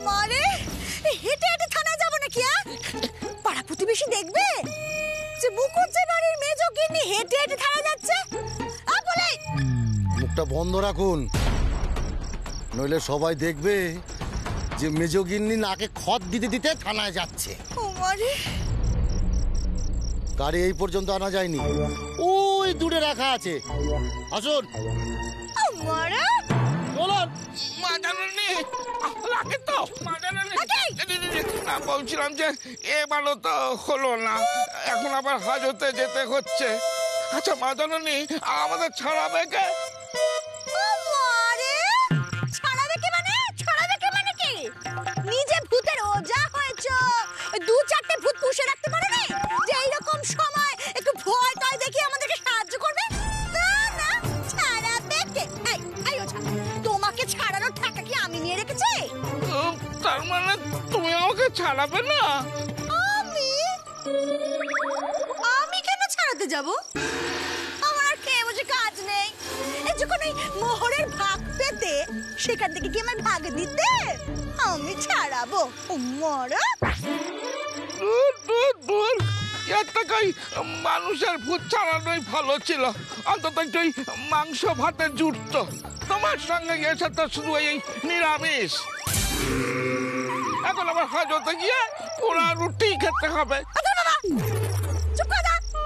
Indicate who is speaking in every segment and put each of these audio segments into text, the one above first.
Speaker 1: মারে হেঁটে হেঁটে থানায় যাবো নাকি? পাড়া প্রতিবেশী দেখবে যে মুকুজ্জে বাড়ির মেজো গিন্নি হেঁটে হেঁটে থানায় যাচ্ছে।
Speaker 2: মুখটা বন্ধ রাখুন, নইলে সবাই দেখবে যে মেজো গিন্নি নাকে খত দিতে দিতে থানায় যাচ্ছে। গাড়ি এই পর্যন্ত আনা যায়নি, ওই দূরে রাখা আছে। আসুন
Speaker 3: বলছিলাম যে এবারও তো হলো না, এখন আবার হাজতে যেতে হচ্ছে। আচ্ছা মা জাননি আমাদের ছাড়াবে কে?
Speaker 1: নিজে ভূতের ওজা হয়েছে, দু চারটে ভূত পুষে রাখতে পারে না যে এইরকম সময় একটু ভয় টয় দেখি আমাদেরকে সাহায্য করবে? না ছাড়াবে কে? তোমাকে ছাড়ানোর টাকা কি আমি নিয়ে রেখেছি?
Speaker 3: তার মানে তুমি আমাকে ছাড়াবে না?
Speaker 1: আমি কেন ছাড়াতে যাব? আমার আর খেয়ে বসে কাজ নেই। যখন ওই মোহরের ভাগ পেতে সেখান থেকে কি আমার ভাগ দিতে আমি ছাড়াবো?
Speaker 3: মানুষের ভূত ছাড়ানোই ভালো ছিল, অন্তত একটু মাংস ভাতে জুটত। তোমার সঙ্গে গেছে তো শুধু এই নিরামিষ। এখন আবার হাজতে গিয়ে পোড়া রুটি খেতে হবে।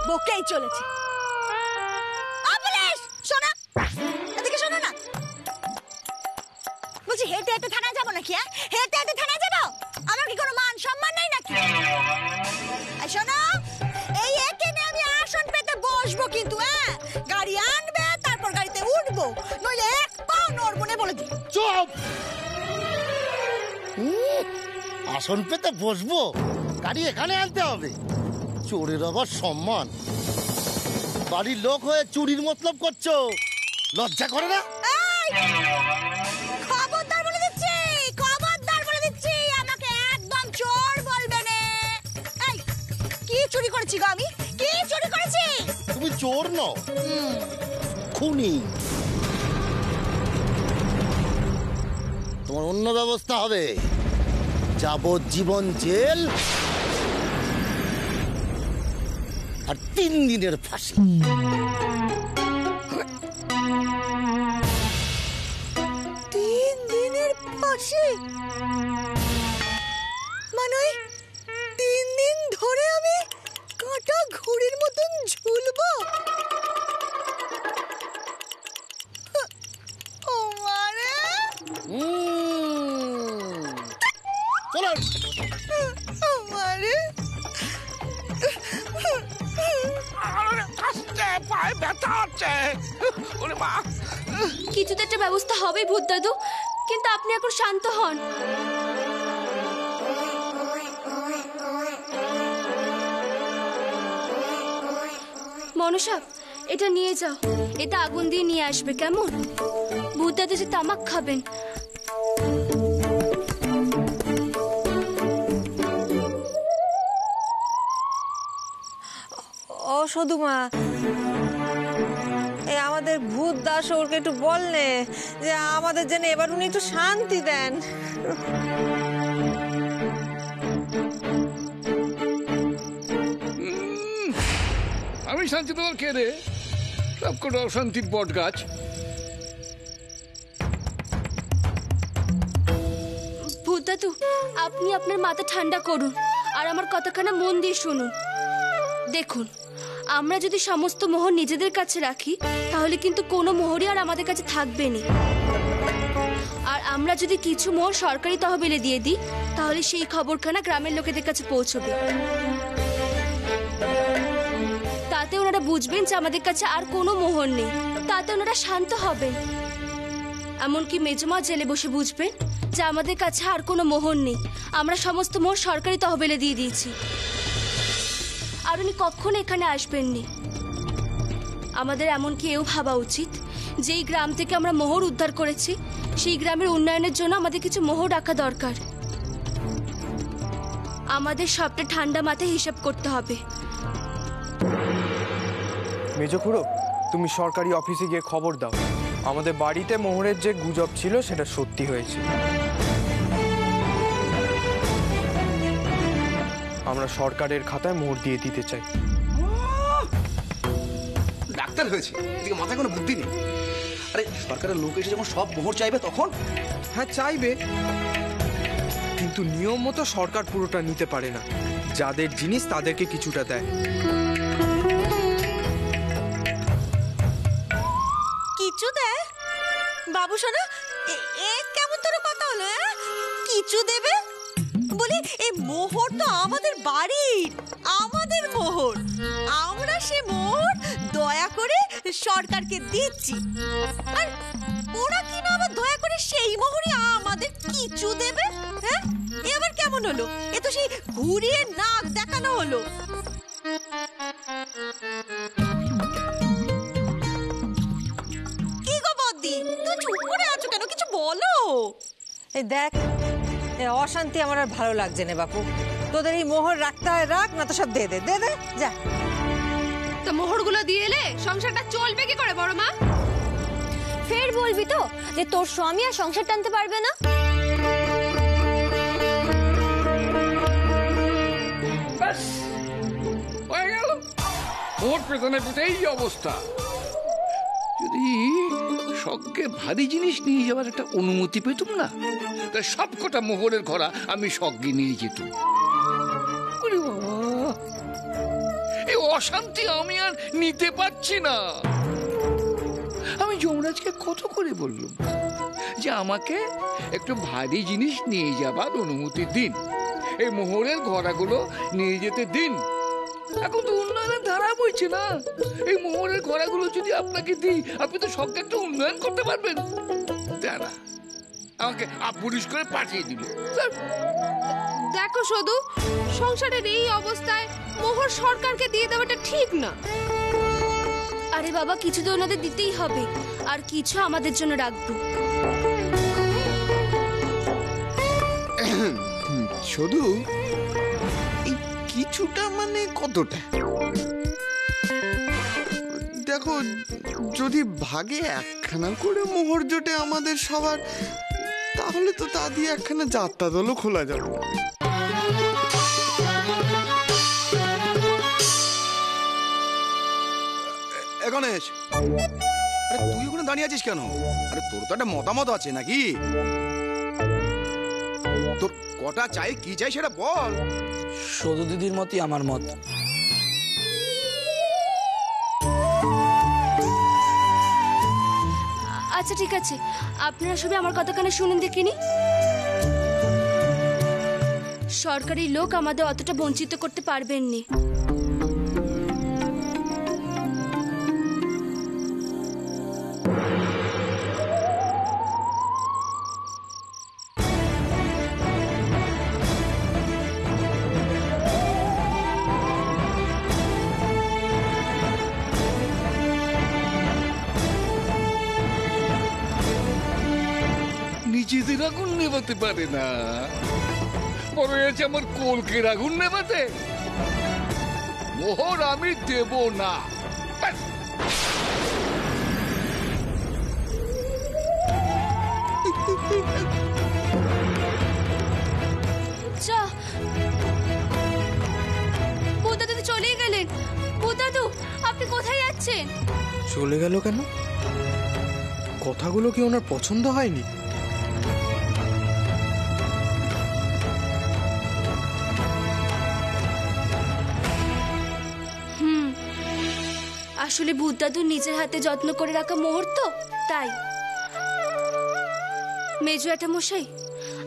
Speaker 1: বকেই চলেছে। শোনো না, বলছি হেঁটে হেঁটে থানায় যাবো নাকি? হেঁটে হেঁটে থানায় যাবো? আমার কি কোনো মান সম্মান নেই নাকি? শোনো, এই এখানে আমি আসন পেতে বসবো, কিন্তু গাড়ি আনবে তারপর গাড়িতে উঠবো, নইলে এক পাও নড়বো না বলে দিই।
Speaker 2: চুপ! আসন পেতে বসবো, গাড়ি এখানে আনতে হবে? চোরের আবার সম্মান! বাড়ির লোক হয়ে চুরির মতলব করছো, লজ্জা করে না?
Speaker 1: খবরদার বলে দিচ্ছি, খবরদার বলে দিচ্ছি, আমাকে একদম চোর বলবে না। এই কি চুরি করেছি গো আমি? কি চুরি করেছি?
Speaker 2: তুমি চোর নও, খুনি। তোমার অন্য ব্যবস্থা হবে, যাবজ্জীবন জেল আর 3 দিনের ফাঁসি।
Speaker 1: 3 দিনের ফাঁসি? মানে 3 দিন ধরে আমি কাঁটা ঘুড়ির মতন ঝুলবো? ও মারে!
Speaker 2: চলো
Speaker 1: মারে!
Speaker 3: পায়ে ব্যথা হচ্ছে।
Speaker 4: কিছু তো একটা ব্যবস্থা হবে ভূত দাদু, কিন্তু আপনি এখন শান্ত হন। মনসা, এটা নিয়ে যাও, এটা আগুন দিয়ে নিয়ে আসবে, কেমন? ভূত দাদু যে তামাক খাবেন।
Speaker 5: ও সদুমা, এই আমাদের ভূত দাস ওকে একটু বললে যে আমাদের জন্য এবার উনি একটু শান্তি দেন।
Speaker 6: আমি শান্তি তোমার কে রে? সব কোনো অশান্তির বট গাছ।
Speaker 4: ভূত দাদু, আপনি আপনার মাথা ঠান্ডা করুন আর আমার কথাখানা মন দিয়ে শুনুন। দেখুন, আমরা যদি সমস্ত মোহর নিজেদের কাছে রাখি তাহলে কিন্তু কোনো মোহরই আর আমাদের কাছে থাকবে না। আর আমরা যদি কিছু মোহর সরকারি তহবিলে দিয়ে দিই তাহলে সেই খবরখানা গ্রামের লোকেদের কাছে পৌঁছবে। তাতে ওনারা বুঝবেন যে আমাদের কাছে আর কোনো মোহর নেই, তাতে ওনারা শান্ত হবেন। এমনকি মেজমা জেলে বসে বুঝবেন যে আমাদের কাছে আর কোনো মোহর নেই, আমরা সমস্ত মোহর সরকারি তহবিলে দিয়ে দিয়েছি। আর উনি কখনো এখানে আসবেননি। আমাদের এমনকি এও ভাবা উচিত যেই গ্রাম থেকে আমরা মোহর উদ্ধার করেছি সেই গ্রামের উন্নয়নের জন্য আমাদের কিছু মোহর রাখা দরকার। আমাদের সবটা ঠান্ডা মাথায় হিসাব করতে হবে।
Speaker 7: মেজো খুড়ো, তুমি সরকারি অফিসে গিয়ে খবর দাও আমাদের বাড়িতে মোহরের যে গুজব ছিল সেটা সত্যি হয়েছে। আমরা সরকারের খাতায় মোহর দিয়ে দিতে চাই।
Speaker 8: ডাক্তার হয়েছে, এদিকে মাথায় কোনো বুদ্ধি নেই। আরে সরকারের লোক এসে যখন সব মোহর চাইবে তখন?
Speaker 7: হ্যাঁ চাইবে, কিন্তু নিয়ম মতো সরকার পুরোটা নিতে পারে না। যাদের জিনিস তাদেরকে কিছুটা দেয়।
Speaker 1: কিছু দেয়? বাবু সোনা, এ কেমন তোর কথা হলো? কিছু দেবে বলি? এই মোহর তো আমাদের বাড়ির, আমাদের মোহর। আমরা সে মোহর দয়া করে সরকারকে দিচ্ছি, আর ওরা কি না আবার দয়া করে সেই মোহরই আমাদের কিছু দেবে? হ্যাঁ, এ আবার কেমন হলো? এ তো সেই ঘুরিয়ে নাক দেখানো হলো। কি গো বদ্দি, তুই চুপ করে আছো কেন? কিছু বলো।
Speaker 5: এই দেখ, এই অশান্তি আমার আর ভালো লাগছে না বাপু। তোদের এই মোহর রাখতে হয় রাখ, না তো সব দে দে দে দে যা।
Speaker 4: তো মোহরগুলো দিয়ে এলে সংসারটা চলবে কি করে বড় মা?
Speaker 1: ফের বলবি তো যে তোর স্বামী আর সংসার টানতে পারবে না?
Speaker 6: ব্যাস হয়ে গেল। ওর পেছনে পেতে এই অবস্থা। যদি সবকে ভারী জিনিস নিয়ে যাওয়ার একটা অনুমতি পেতুম না, তা সবকটা মোহরের ঘোড়া আমি সঙ্গে নিয়ে যেতুম। ওরে বাবা, এই অশান্তি আমি আর নিতে পারছি না। আমি যমরাজকে কত করে বললাম যে আমাকে একটু ভারী জিনিস নিয়ে যাবার অনুমতি দিন, এই মোহরের ঘোড়াগুলো নিয়ে যেতে দিন। এখন তো উন্নয়নের ধারা বইছে না। এই মোহরের ঘোড়াগুলো যদি আপনাকে দিই, আপনি তো সবকে একটু উন্নয়ন করতে পারবেন। দাঁড়া, আমাকে পুলিশ করে পাঠিয়ে দিল।
Speaker 4: দেখো শুধু সংসারের এই অবস্থায় মোহর সরকারকে দিয়ে দেওয়াটা ঠিক না। আরে বাবা, কিছু তো ওনাদের দিতেই হবে, আর কিছু আমাদের জন্য রাখবো।
Speaker 3: শুধু এই কিছুটা মানে কতটা?
Speaker 9: দেখো, যদি ভাগে একখানা করে মোহর জোটে আমাদের সবার, তাহলে তো তা দিয়ে একখানা যাত্রা দলও খোলা যাবে।
Speaker 8: গণেশ, আরে তুই ওখানে দাঁড়িয়ে আছিস কেন? আরে তোর তো একটা মতামত আছে নাকি? তোর কটা চাই, কি চাই সেটা বল।
Speaker 10: সদু দিদির মতই আমার মত।
Speaker 4: আচ্ছা ঠিক আছে, আপনারা সবাই আমার কথা কানে শুনেন দেখিনি। সরকারি লোক আমাদের অতটা বঞ্চিত করতে পারবেননি।
Speaker 6: নিজেদের আগুন নেভাতে পারে না, বড় হয়েছে আমার কলকের আগুন নেভাতে। মোহর আমি দেব না। ব্যাস।
Speaker 4: যা, বুদাদু তো চলেই গেলেন। বুদাদু, আপনি কোথায় যাচ্ছেন?
Speaker 7: চলে গেল কেন? কথাগুলো কি ওনার পছন্দ হয়নি?
Speaker 4: আসলে বুদাদু নিজের হাতে যত্ন করে রাখা মুহূর্ত, তাই। মেজো একটা মশাই,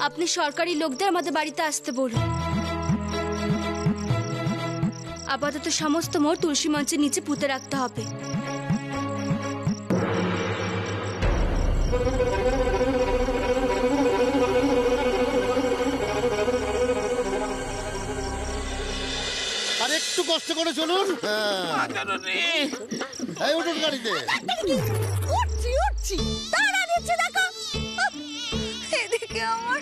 Speaker 4: আপনি সরকারি লোকদের আমাদের বাড়িতে আসতে বলুন। আপাতত সমস্ত মোহর তুলসী মঞ্চের নিচে পুঁতে রাখতে হবে।
Speaker 2: আর একটু কষ্ট করে চলুন। এই উঠুন গাড়িতে।
Speaker 1: উঠছি উঠছি, তারা দিচ্ছে দেখো। এদিকে আমার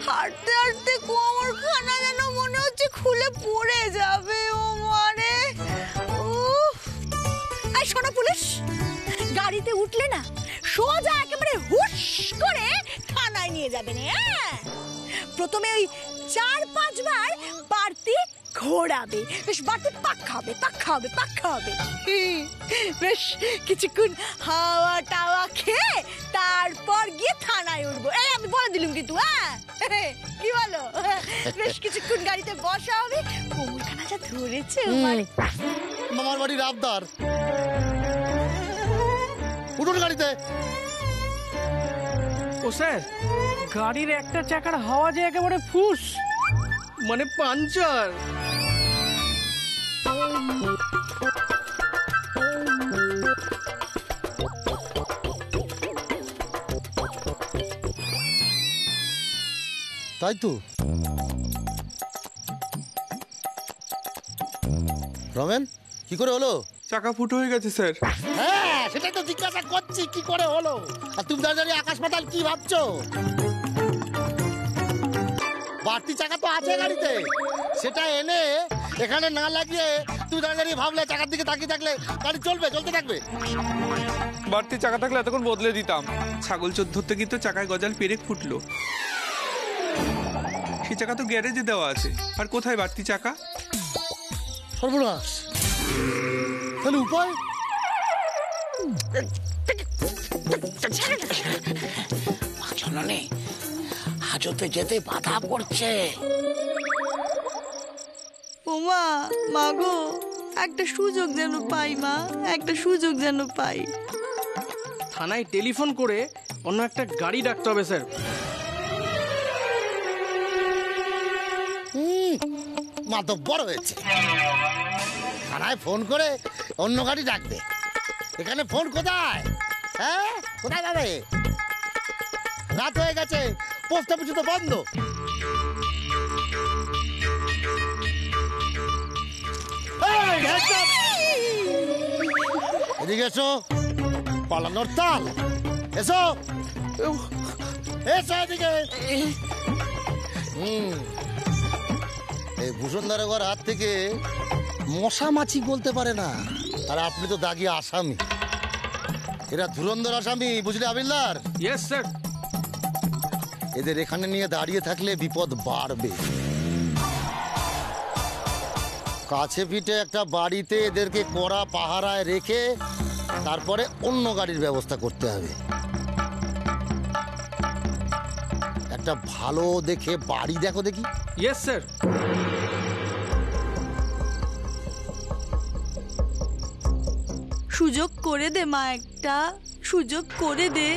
Speaker 1: হাঁটতে হাঁটতে কোমরখানা যেন মনে হচ্ছে খুলে পড়ে যাবে। ও মানে এই শোনো পুলিশ, গাড়িতে উঠলে না সোজা একেবারে হুশ করে থানায় নিয়ে যাবেন। হ্যাঁ, প্রথমে ওই 4-5 বার বাড়তি ঘোরাবে, বেশ বাড়তি পাক্কা হবে। বেশ কিছুক্ষণ হাওয়া টাওয়া খেয়ে তারপর গিয়ে থানায় উঠবো। এই আমি বলে দিলুম কিন্তু। হ্যাঁ, কি বলো? বেশ কিছুক্ষণ গাড়িতে বসা হবে, কোমরখানা যা ধরেছে
Speaker 2: মামার বাড়ির আবদার। উঠুন গাড়িতে।
Speaker 11: ও স্যার, গাড়ির একটা চাকার হাওয়া যে একেবারে ফুস, মানে পাঞ্চার।
Speaker 2: তাই তো। রমেন, কি করে হলো?
Speaker 7: চাকা ফুটো হয়ে গেছে স্যার।
Speaker 2: হ্যাঁ, সেটাই তো জিজ্ঞাসা করছি, কি করে হলো? আর তুমি দাঁড়িয়ে আকাশ পাতাল কি ভাবছো? বাড়তি চাকা তো আছে গাড়িতে, সেটা এনে এখানে না লাগিয়ে তুমি দাঁড়িয়ে ভাবলে চাকার দিকে তাকিয়ে থাকলে গাড়ি চলতে থাকবে।
Speaker 7: বাড়তি চাকা থাকলে এতক্ষণ বদলে দিতাম। ছাগল চোর ধরতে কিন্তু চাকায় গজাল পেরেক ফুটলো। সেই চাকা তো গ্যারেজে দেওয়া আছে, আর কোথায় বাড়তি চাকা?
Speaker 2: সর্বনাশ, তাহলে উপায়?
Speaker 10: হাজতে যেতে বাধা পড়ছে।
Speaker 1: ওমা, মাগো, একটা সুযোগ যেন পাই মা, একটা সুযোগ যেন পাই।
Speaker 11: থানায় টেলিফোন করে অন্য একটা গাড়ি ডাকতে হবে স্যার।
Speaker 2: মাতব্বর হয়েছে, থানায় ফোন করে অন্য গাড়ি ডাকবে। এখানে ফোন কোথায়? হ্যাঁ, কোথায় যাবে? রাত হয়ে গেছে, পোস্ট অফিস তো বন্ধ। এদিকে এসো, পালানোর তাল। এসো এদিকে। এই ভূষণধারে ঘর হাত থেকে মশা মাছি বলতে পারে না, আর আপনি তো দাগি আসামি। এরা ধুরন্ধর আসামি, বুঝলে আবিলদার?
Speaker 11: Yes sir.
Speaker 2: এদের এখানে নিয়ে দাঁড়িয়ে থাকলে বিপদ বাড়বে। কাছে পিঠে একটা বাড়িতে এদেরকে কড়া পাহারায় রেখে তারপরে অন্য গাড়ির ব্যবস্থা করতে হবে। একটা ভালো দেখে বাড়ি দেখো দেখি।
Speaker 11: Yes sir.
Speaker 1: সুযোগ করে দে মা, একটা সুযোগ করে দে।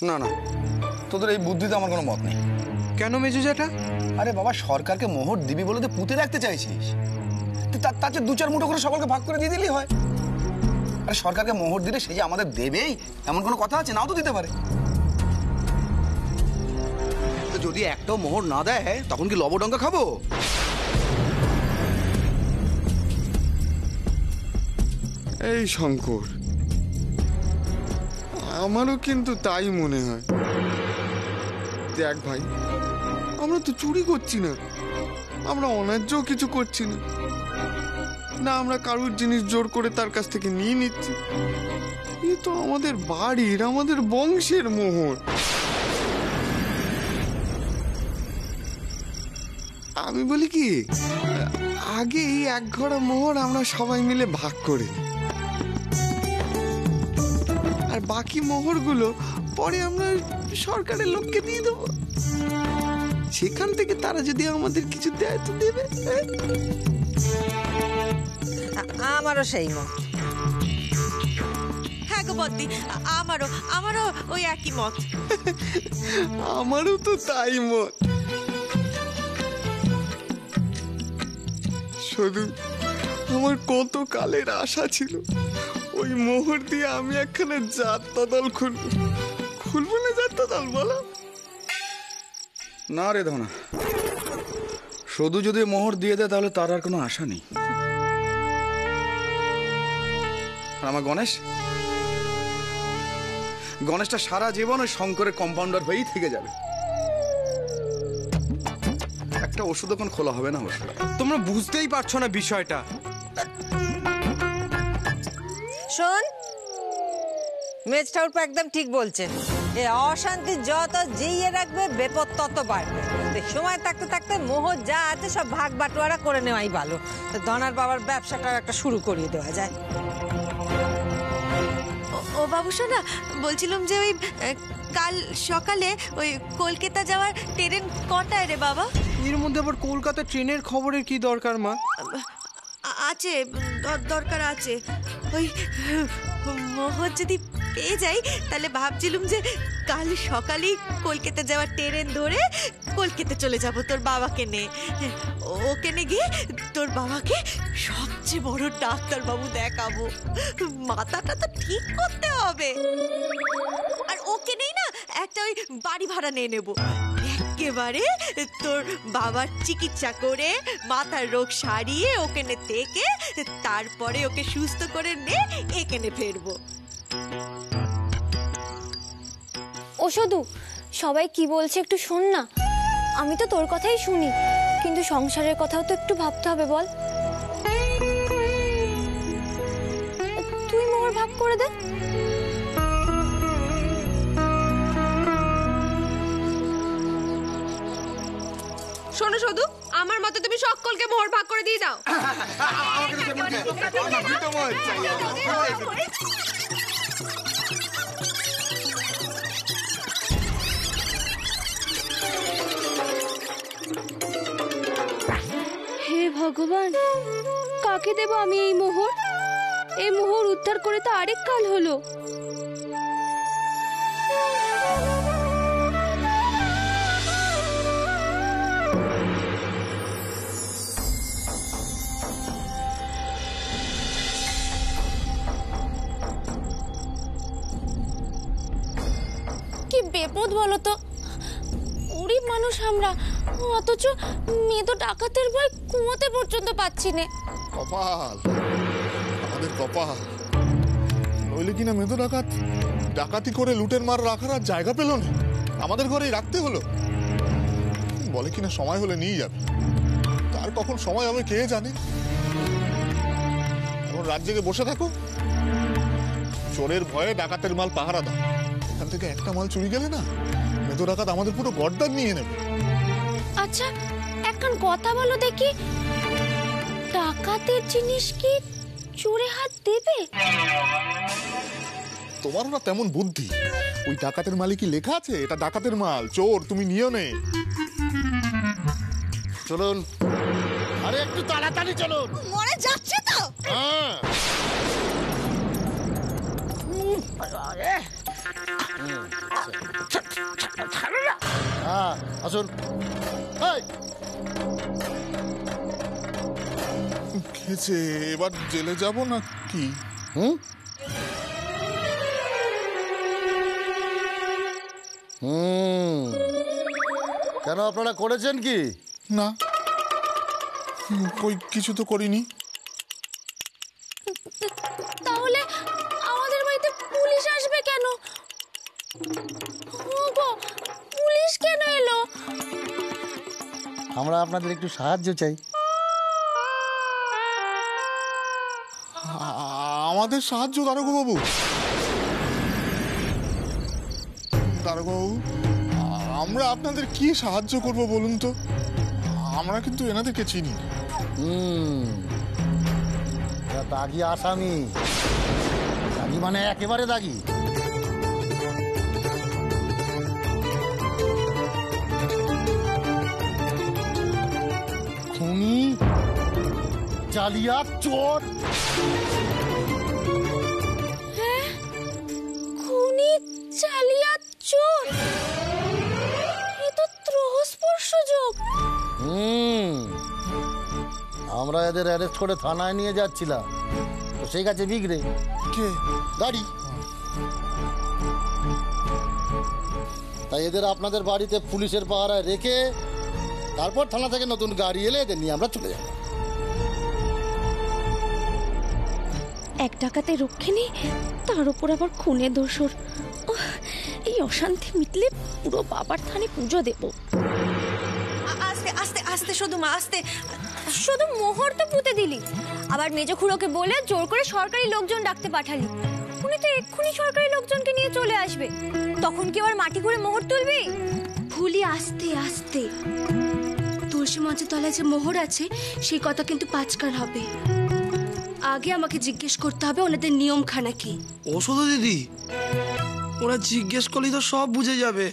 Speaker 8: না না, তোদের এই বুদ্ধিতে আমার কোনো মত নেই।
Speaker 7: কেন মেজো জ্যাঠা?
Speaker 8: আরে বাবা, সরকারকে মোহর দিবি বলে তো পুঁতে রাখতে চাইছিস, তার চেয়ে 2-4 মুঠো করে সকলকে ভাগ করে দিয়ে দিলেই হয়। আরে সরকারকে মোহর দিলে সে যে আমাদের দেবেই এমন কোনো কথা আছে? নাও তো দিতে পারে। তো যদি একটাও মোহর না দেয় তখন কি লবডঙ্কা খাবো?
Speaker 9: এই শঙ্কর, আমারও কিন্তু তাই মনে হয়। দেখ ভাই, আমরা তো চুরি করছি না, আমরা অন্যায্য কিছু করছি না, না আমরা কারুর জিনিস জোর করে তার কাছ থেকে নিয়ে নিচ্ছি। এ তো আমাদের বাড়ির, আমাদের বংশের মোহর। আমি বলি কি, আগে এই 1 ঘড়া মোহর আমরা সবাই মিলে ভাগ করে নিই, আর বাকি মোহরগুলো পরে আমরা সরকারের লোককে দিয়ে দেবো। সেখান থেকে তারা যদি আমাদের কিছু দেয় তো দেবে।
Speaker 5: আমারও সেই মত।
Speaker 1: হ্যাঁ গো বদ্দি, আমারও ওই একই মত।
Speaker 9: আমারও তো তাই মত। শুধু আমার কত কালের আশা ছিল ওই মোহর দিয়ে আমি একখানে যাত্রা দল খুলবো না? যাত্রা দল বলো
Speaker 8: না রে ধনা, শুধু যদি মোহর দিয়ে দেয় তাহলে তার আর কোনো আশা নেই। আর আমার গণেশটা সারা জীবন ওই শঙ্করের কম্পাউন্ডার হয়েই থেকে যাবে। একটা ওষুধ এখন খোলা হবে না।
Speaker 7: তোমরা বুঝতেই পারছো না বিষয়টা।
Speaker 5: শোন, মেজ ঠাকুর একদম ঠিক বলছে। এ অশান্তি যত জিইয়ে রাখবে বিপদ তত বাড়বে। সময় থাকতে থাকতে মোহর যা আছে সব ভাগ বাটোয়ারা করে নেওয়াই ভালো। তো ধনার বাবার ব্যবসাটা একটা শুরু করিয়ে দেওয়া যায়।
Speaker 1: ও বাবু শোনা, বলছিলাম যে ওই কাল সকালে ওই কলকাতা যাওয়ার ট্রেন কটায় রে বাবা?
Speaker 7: এর মধ্যে আবার কলকাতা ট্রেনের খবরের কি দরকার মা?
Speaker 1: আছে, দরকার আছে। ওই মোহর যদি পেয়ে যাই তাহলে ভাবছিলাম যে কাল সকালেই কলকাতা যাওয়ার ট্রেন ধরে কলকাতা চলে যাব তোর বাবাকে নিয়ে। ওখানে গিয়ে তোর বাবাকে সবচেয়ে বড় ডাক্তারবাবু দেখাবো। মাথাটা তো ঠিক করতে হবে। আর ওকে নেই না একটা ওই বাড়ি ভাড়া নিয়ে নেবো। একেবারে তোর বাবার চিকিৎসা করে মাথার রোগ সারিয়ে ওখানে থেকে তারপরে ওকে সুস্থ করে নে এখানে ফেরবো।
Speaker 4: ও শুধু সবাই কি বলছে একটু শোন না। আমি তো তোর কথাই শুনি, কিন্তু সংসারের কথাও তো একটু ভাবতে হবে বল। তুই মোহর ভাগ করে দে।
Speaker 12: শোনো শুধু, আমার মতে তুমি সকলকে মোহর ভাগ করে দিয়ে যাও।
Speaker 4: হে ভগবান, কাকে দেব আমি এই মোহর? এই মোহর উদ্ধার করে তো আরেক কাল হলো। কি বিপদ বলো তো, গরিব মানুষ আমরা, অথচ মেয়ে তো ডাকাতের ভয় কুয়োতে পর্যন্ত পাচ্ছি না।
Speaker 9: কপাল, আমাদের কপাল। নইলে কিনা মেধো ডাকাতি করে লুটের মার রাখার আর জায়গা পেল না, আমাদের ঘরেই রাখতে হলো। বলে কিনা সময় হলে নিয়ে যাবে, তার কখন সময় হবে কে জানে। এখন রাত জেগে বসে থাকো, চোরের ভয়ে ডাকাতের মাল পাহারা দাও। এখান থেকে একটা মাল চুরি গেলে না, মেধো ডাকাত আমাদের পুরো গর্দান নিয়ে নেবে।
Speaker 4: আচ্ছা এখন কথা বলো দেখি, ডাকাতের জিনিস কি চোরে হাত দেবে?
Speaker 9: তোমারও না তেমন বুদ্ধি। ওই ডাকাতের মালে কি লেখা আছে এটা ডাকাতের মাল, চোর তুমি নিও নে।
Speaker 2: চলুন, আরে একটু তাড়াতাড়ি চলুন।
Speaker 1: মরে যাচ্ছে তো।
Speaker 2: হ্যাঁ আসুন।
Speaker 9: খেয়েছে, এবার জেলে যাব না কি?
Speaker 2: কেন, আপনারা করেছেন কি?
Speaker 9: না, কই কিছু তো করিনি।
Speaker 4: তাহলে আমাদের বাড়িতে পুলিশ আসবে কেন? পুলিশ কেন এলো?
Speaker 2: আমরা আপনাদের একটু সাহায্য চাই।
Speaker 9: আমাদের সাহায্য দারোগা বাবু? দারোগা বাবু, আমরা আপনাদের কি সাহায্য করব বলুন তো? আমরা কিন্তু এনাদেরকে চিনি।
Speaker 2: দাগি আসামি, দাগি মানে একেবারে দাগি। খুনি, জালিয়াত, চোর।
Speaker 4: খুনি, জালিয়াত, চোর, এ তো ত্রহস্পর্শযোগ।
Speaker 2: আমরা এদের অ্যারেস্ট করে থানায় নিয়ে যাচ্ছিলাম, তো সেই কাছে বিগড়ে
Speaker 9: কে
Speaker 2: গাড়ি। তাই এদের আপনাদের বাড়িতে পুলিশের পাহারায় রেখে তারপর থানা থেকে নতুন গাড়ি এলে এদের নিয়ে আমরা চলে যাব।
Speaker 4: এক ডাকাতে রক্ষে নেই, তার উপর আবার খুনে দোষর। এই অশান্তি মিটলে পুরো বাবার থানে পুজো দেব।
Speaker 1: আস্তে আস্তে আস্তে, শুধু মা আস্তে। শুধু মোহর তো পুঁতে দিলি, আবার মেজো খুড়োকে বলে জোর করে সরকারি লোকজন ডাকতে পাঠালি। উনি তো এক্ষুনি সরকারি লোকজনকে নিয়ে চলে আসবে, তখন কি আবার মাটি করে মোহর তুলবি?
Speaker 4: ফুলি আস্তে আস্তে। তুলসী মঞ্চের তলায় যে মোহর আছে সেই কথা কিন্তু পাঁচকার হবে। আগে আমাকে জিজ্ঞেস করতে হবে ওনাদের নিয়মখানা কি।
Speaker 13: ও শুধু দিদি, ওরা জিজ্ঞেস করলেই তো সব বুঝে যাবে।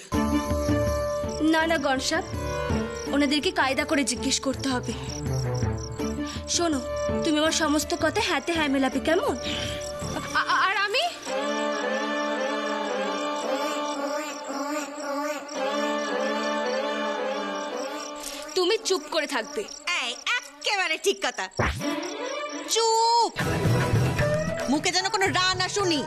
Speaker 4: না না গনসাপ, ওনাদেরকে কায়দা করে জিজ্ঞেস করতে হবে। শোনো, তুমি আমার সমস্ত কথা হ্যাঁতে হ্যাঁ মেলাবে, কেমন?
Speaker 12: আর আমি
Speaker 4: তুমি চুপ করে থাকবে।
Speaker 1: এই একেবারে ঠিক কথা, চুপ। মুখে যেন কোনো রা না শুনি।